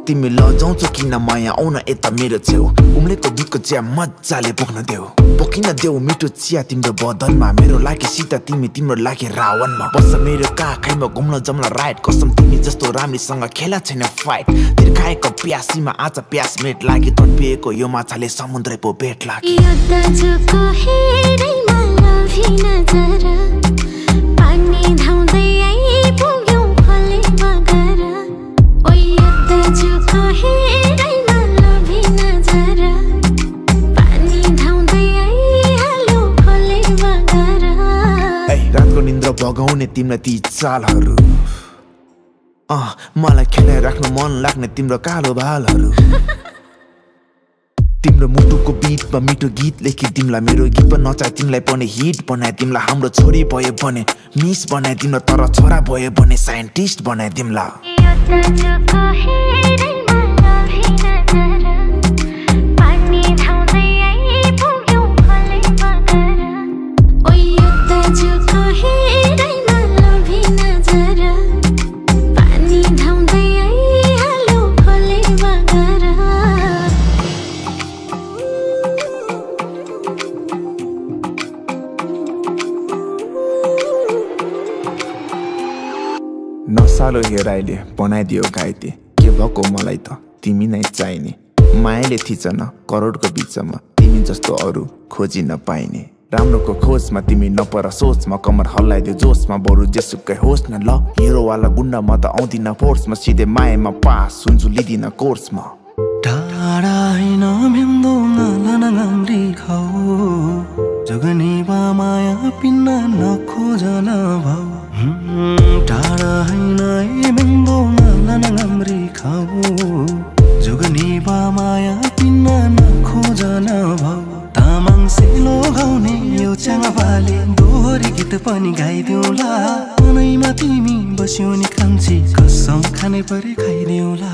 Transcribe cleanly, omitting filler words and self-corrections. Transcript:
तिमी लजाउँछौ किन माया आउन यता मेरो छेउ उम्लेको दुधको चिया मजाले बोक्न देऊ बोकिन देऊ मिठो चिया तिम्रो बदनमा मेरो लागि सीता तिमी तिम्रो लागि रावणमा बस्छ मेरो काखैमा घुम्न जम्ला राइट कसम तिमी जस्तो राम्रीसँग खेला छैन फाइट तिर्खाएको प्यासीमा आज प्यास मेट लागि तडपिएको यो माछाले समुद्र पो भेट लाग्यो रातको निन्द्रा भगाउने तिम्रो ती चालहरू मलाई खेलाइ राख्नु मन लाग्ने तिम्रो कालो भालहरू तिम्रो मुटुको बीटमा मिठो गीत लेखी तिमीलाई मेरो गीत पनि नचाए तिमीलाई पनि हिट बनाए तिमीलाई हाम्रो छोरी भयो भने मिस बनाए तिम्रो तर छोरा भयो भने साइन्टिस्ट बनाए तिमीलाई नसालो हेराइले बनाइदियो घाइते के भएको मलाई त तिमी नै चाहिने मायाले थिचन करोडको बिचमा तिमी जस्तो अरू खोजी नपाइने राम्रोको खोजमा तिमी नपर सोचमा कमर हल्लाइदियो जोसमा बरु जेसुकै होस् न ल हिरोवाला गुन्डा म त आउँदिन फोर्समा सिधै मायामा पास हुन्छु लिदिन कोर्समा टाढा हैन भेन्दो नलनगाम्री खाऊ जगनी बा माया पिन्न नखोजन भाउ टाढा हैन भेन्दो नलनगाम्री खाऊ जगनी बा माया पिन्न नखोजन भाउ तामाङ सेलो गाउने यो च्याङापाले दोहोरी गीत पनि गाइदिउँला मनैमा तिमी बस्यो नि कान्छी कसम खाने परि खाइदिउँला